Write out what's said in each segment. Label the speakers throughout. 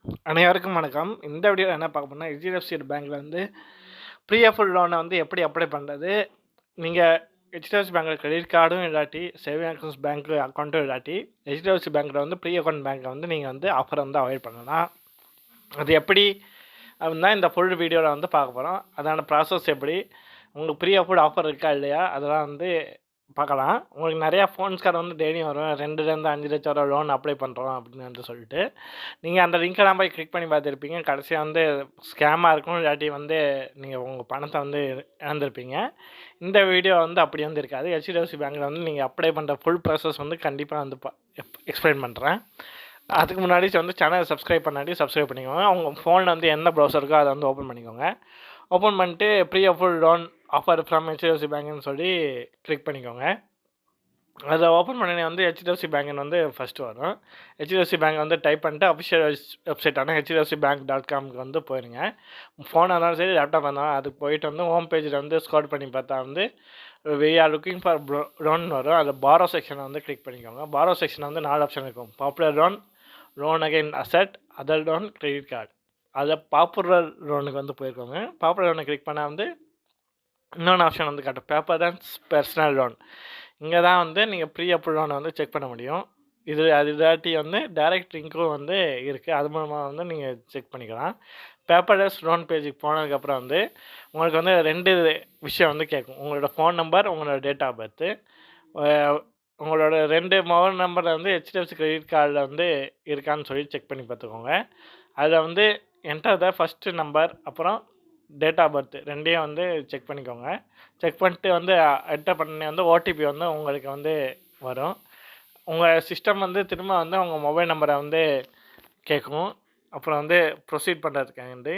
Speaker 1: அனைவருக்கும் வணக்கம். இந்த வீடியோல என்ன பார்க்க போறோம்னா, HDFC பேங்க்ல வந்து ப்ரீ அப்ரூவ்ட் லோன வந்து எப்படி அப்ளை பண்றது? நீங்க HDFC பேங்க்ல கிரெடிட் கார்டும் இல்லாட்டி, சேவிங் அக்கவுண்ட்ஸ் பேங்க் அக்கவுண்ட்டும் இல்லாட்டி, HDFC பேங்க்ல வந்து ப்ரீ அக்கவுண்ட் பேங்க்ல வந்து நீங்க வந்து ஆஃபர் வந்து அவைல் பண்ணலாம். அது எப்படி அப்படின்னு தான் இந்த ஃபுல் வீடியோவில் வந்து பார்க்க போகிறோம். அதான ப்ராசஸ் எப்படி, உங்களுக்கு ப்ரீ அப்ரூவ்ட் ஆஃபர் இருக்கா இல்லையா, அதெல்லாம் வந்து பார்க்கலாம். உங்களுக்கு நிறையா ஃபோன்ஸ்கார் வந்து டெய்லியும் வரும். 2லேருந்து 5 லட்சம் வரை லோன் அப்ளை பண்ணுறோம் அப்படின்னு வந்து சொல்லிட்டு. நீங்கள் அந்த லிங்க்கெல்லாம் போய் கிளிக் பண்ணி பார்த்துருப்பீங்க. கடைசியாக வந்து ஸ்கேமாக இருக்கும், இல்லாட்டி வந்து நீங்கள் உங்கள் பணத்தை வந்து இழந்திருப்பீங்க. இந்த வீடியோ வந்து அப்படி வந்து இருக்காது. HDFC பேங்க்கில் வந்து நீங்கள் அப்ளை பண்ணுற ஃபுல் ப்ராசஸ் வந்து கண்டிப்பாக வந்து எக்ஸ்பிளைன் பண்ணுறேன். அதுக்கு முன்னாடி வந்து சேனலை சப்ஸ்கிரைப் பண்ணாட்டி சப்ஸ்கிரைப் பண்ணிக்கோங்க. உங்கள் ஃபோனில் வந்து என்ன ப்ரௌசர் இருக்கோ அதை வந்து ஓப்பன் பண்ணிக்கோங்க. ஓப்பன் பண்ணிட்டு pre approved loan offer from HDFC பேங்க்னு சொல்லி கிளிக் பண்ணிக்கோங்க. அதில் ஓப்பன் பண்ணி வந்து HDFC பேங்க்னு வந்து ஃபஸ்ட்டு வரும். HDFC பேங்க் வந்து டைப் பண்ணிட்டு அஃபிஷியல் வெப்சைட்டான HDFCbank.comக்கு வந்து போயிருங்க. ஃபோனாக இருந்தாலும் சரி, லேப்டாப் இருந்தாலும் அதுக்கு போயிட்டு வந்து ஹோம் பேஜில் வந்து ஸ்க்ரோல் பண்ணி பார்த்தா வந்து we are looking for loan வரும். அதில் பாரோ செக்ஷனை வந்து கிளிக் பண்ணிக்கோங்க. பாரோ செக்ஷன் வந்து 4 ஆப்ஷன் இருக்கும். Popular loan, loan again asset, other loan, credit card. அதில் பாப்புலர் லோனுக்கு வந்து போயிருக்கோங்க. பாப்புலர் லோனை கிளிக் பண்ணால் வந்து இன்னொன்று ஆப்ஷன் வந்து காட்டும், பேப்பர் அண்ட் பர்சனல் லோன். இங்கே தான் வந்து நீங்கள் ப்ரீ அப்ரூவ் லோனை வந்து செக் பண்ண முடியும். அது இதாட்டி வந்து டைரக்ட் லிங்க்கும் வந்து இருக்குது. அது மூலமாக வந்து நீங்கள் செக் பண்ணிக்கலாம். பேப்பர்லெஸ் லோன் பேஜுக்கு போனதுக்கப்புறம் வந்து உங்களுக்கு வந்து 2 விஷயம் வந்து கேட்கும். உங்களோட ஃபோன் நம்பர், உங்களோட டேட் ஆஃப் பர்த்து. உங்களோட 2 மொபைல் நம்பரில் வந்து HDFC கிரெடிட் கார்டில் வந்து இருக்கான்னு சொல்லி செக் பண்ணி பார்த்துக்கோங்க. அதில் வந்து என்டர் த ஃபஸ்ட்டு நம்பர், அப்புறம் டேட் ஆஃப் பர்த் 2யும் வந்து செக் பண்ணிக்கோங்க. செக் பண்ணிட்டு வந்து என்டர் பண்ணி வந்து ஓடிபி வந்து உங்களுக்கு வந்து வரும். உங்கள் சிஸ்டம் வந்து திரும்ப வந்து உங்கள் மொபைல் நம்பரை வந்து கேட்கும். அப்புறம் வந்து ப்ரொசீட் பண்ணுறதுக்காண்டி.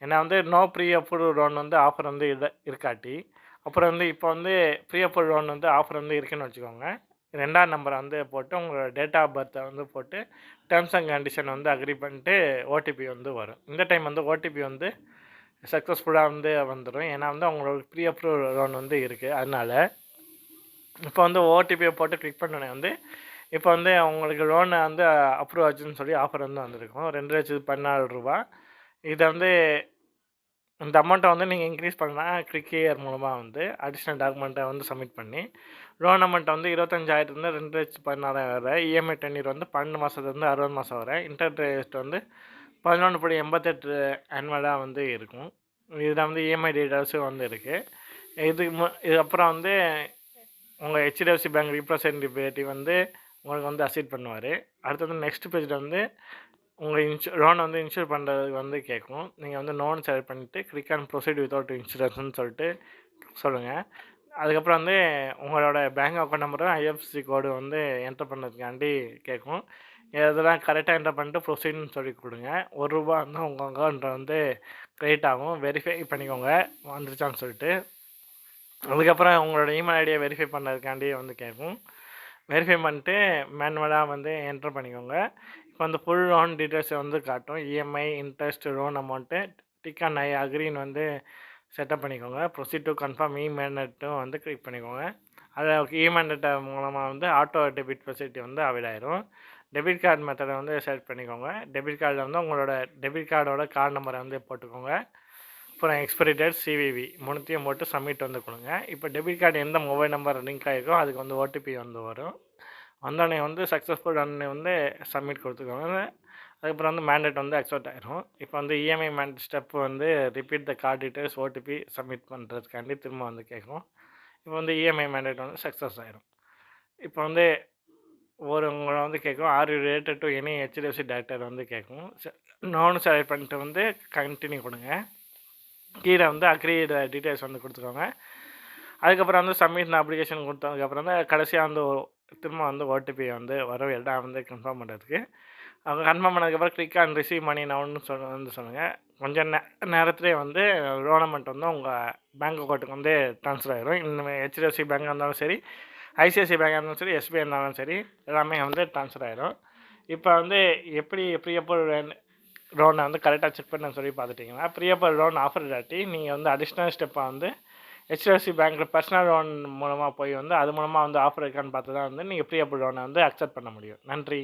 Speaker 1: ஏன்னா வந்து நோ ப்ரீ அப்ரூவ் லோன் வந்து ஆஃபர் வந்து இருக்காட்டி. அப்புறம் வந்து இப்போ வந்து ப்ரீ அப்ரூவ் லோன் வந்து ஆஃபர் வந்து இருக்குதுன்னு வச்சுக்கோங்க. 2ஆம் நம்பரை வந்து போட்டு உங்களோட டேட் ஆஃப் பர்த்தை வந்து போட்டு டேர்ம்ஸ் அண்ட் கண்டிஷன் வந்து அக்ரி பண்ணிட்டு ஓடிபி வந்து வரும். இந்த டைம் வந்து ஓடிபி வந்து சக்ஸஸ்ஃபுல்லாக வந்து வந்துடும். ஏன்னா வந்து அவங்களோட ப்ரீ அப்ரூவ் லோன் வந்து இருக்குது. அதனால் இப்போ வந்து ஓடிபியை போட்டு கிளிக் பண்ணோன்னே வந்து இப்போ வந்து உங்களுக்கு லோனை வந்து அப்ரூவ் ஆச்சுன்னு சொல்லி ஆஃபர் வந்து வந்திருக்கும். 2,14,000 இதை வந்து இந்த அமௌண்ட்டை வந்து நீங்கள் இன்க்ரீஸ் பண்ணால் கிளிக் ஹியர் மூலமாக வந்து அடிஷ்னல் டாக்குமெண்ட்டை வந்து சப்மிட் பண்ணி லோன் அமௌண்ட் வந்து 25,000 2,16,000 வரை. இஎம்ஐ டென்யூர் வந்து 12 மாதத்துலேருந்து 60 மாதம் வரை. இன்ட்ரெஸ்ட் ரேட் வந்து 11.88 ஆனுவலாக வந்து இருக்கும். இதில் வந்து இஎம்ஐ டீட்டெயில்ஸும் வந்து இருக்குது. இதுக்கப்புறம் வந்து உங்கள் HDFC பேங்க் ரீப்ரசன்டேட்டிவ் வந்து உங்களுக்கு வந்து அசைட் பண்ணுவார். அடுத்தது நெக்ஸ்ட் பேஜில் வந்து உங்கள் லோனை வந்து இன்சூர் பண்ணுறதுக்கு வந்து கேட்கும். நீங்கள் வந்து லோன் செலக்ட் பண்ணிவிட்டு கிளிக் அண்ட் ப்ரொசீட் வித்தவுட் இன்சூரன்ஸ்னு சொல்லிட்டு சொல்லுங்கள். அதுக்கப்புறம் வந்து உங்களோட பேங்க் அக்கௌண்ட் நம்பரும் IFSC கோடு வந்து என்டர் பண்ணுறதுக்காண்டி கேட்கும். இதெல்லாம் கரெக்டாக என்டர் பண்ணிட்டு ப்ரொசீட்னு சொல்லி கொடுங்க. ₹1 வந்து உங்கள் அக்கௌண்ட்டில் வந்து கிரெடிட் ஆகும். வெரிஃபை பண்ணிக்கோங்க வந்துருச்சான்னு சொல்லிட்டு. அதுக்கப்புறம் உங்களோட இமெயில் ஐடியை வெரிஃபை பண்ணுறதுக்காண்டி வந்து கேட்கும். வெரிஃபை பண்ணிட்டு மேனுவலாக வந்து என்டர் பண்ணிக்கோங்க. இப்போ வந்து ஃபுல் லோன் டீட்டெயில்ஸை வந்து காட்டும். EMI, interest, loan amount, tick and I அக்ரின்னு வந்து செட்டப் பண்ணிக்கோங்க. ப்ரொசீட் டு கன்ஃபார்ம் இமெயில்னட்டும் வந்து கிளிக் பண்ணிக்கோங்க. அதில் இமெயில்னட்டை மூலமாக வந்து ஆட்டோ டெபிட் ஃபெசிலிட்டி வந்து அவைல் ஆயிரும். டெபிட் கார்டு மெத்தடை வந்து செலக்ட் பண்ணிக்கோங்க. டெபிட் கார்டில் வந்து உங்களோட டெபிட் கார்டோட கார்டு நம்பரை வந்து போட்டுக்கோங்க. அப்புறம் எக்ஸ்பைரி டேட், CVV 3த்தையும் போட்டு சப்மிட் வந்து கொடுங்க. இப்போ டெபிட் கார்டு எந்த மொபைல் நம்பர் லிங்க் ஆகிருக்கோ அதுக்கு வந்து ஓடிபி வந்து வரும். வந்தோடனே வந்து சக்ஸஸ்ஃபுல் அன்னே வந்து சப்மிட் கொடுத்துக்கோங்க. அதுக்கப்புறம் வந்து மேண்டேட் வந்து அக்செப்ட் ஆகிரும். இப்போ வந்து இஎம்ஐ மேண்டேட் ஸ்டெப் வந்து repeat the card details OTP submit பண்ணுறதுக்காண்டி திரும்ப வந்து கேட்கும். இப்போ வந்து இஎம்ஐ மேண்டேட் வந்து சக்ஸஸ் ஆகிரும். இப்போ வந்து உங்களை வந்து கேட்கும், are you related to any HDFC director வந்து கேட்கும். லோன் செலக்ட் பண்ணிட்டு வந்து கண்டினியூ கொடுங்க. கீழே வந்து அக்ரி டீட்டெயில்ஸ் வந்து கொடுத்துக்கோங்க. அதுக்கப்புறம் வந்து சப்மிட் அப்ளிகேஷன் கொடுத்ததுக்கப்புறம் தான் கடைசியாக வந்து திரும்ப வந்து ஓடிபி வந்து வரும் எல்லாம் வந்து கன்ஃபார்ம் பண்ணுறதுக்கு. அவங்க கன்ஃபார்ம் பண்ணதுக்கப்புறம் கிளிக் அண்ட் ரிசீவ் மணி நவுன்னு வந்து சொல்லுங்கள். கொஞ்சம் நேரத்துலேயே வந்து லோன் அமௌண்ட் வந்து உங்கள் பேங்க் அக்கௌண்ட்டுக்கு வந்து ட்ரான்ஸ்ஃபர் ஆகிரும். இன்னும் HDFC பேங்காக இருந்தாலும் சரி, ICICI பேங்காக இருந்தாலும் சரி, SBI இருந்தாலும் சரி, எல்லாமே வந்து ட்ரான்ஸ்ஃபர் ஆகிரும். இப்போ வந்து எப்படி ப்ரீ அப்ரூவ்ட் லோனை வந்து கரெக்டாக செக் பண்ண சொல்லி பார்த்துட்டிங்கன்னா, ப்ரீ அப்ரூவ்ட் லோன் ஆஃபர் இல்லாட்டி நீங்கள் வந்து அடிஷ்னல் ஸ்டெப்பாக வந்து HDFC பேங்க்கில் பர்சனல் லோன் மூலமாக போய் வந்து அது மூலமாக வந்து ஆஃபர் இருக்கான்னு பார்த்து தான் வந்து நீங்கள் ப்ரீ அப்ரூவ்ட் லோனை வந்து அக்செப்ட் பண்ண முடியும். நன்றி.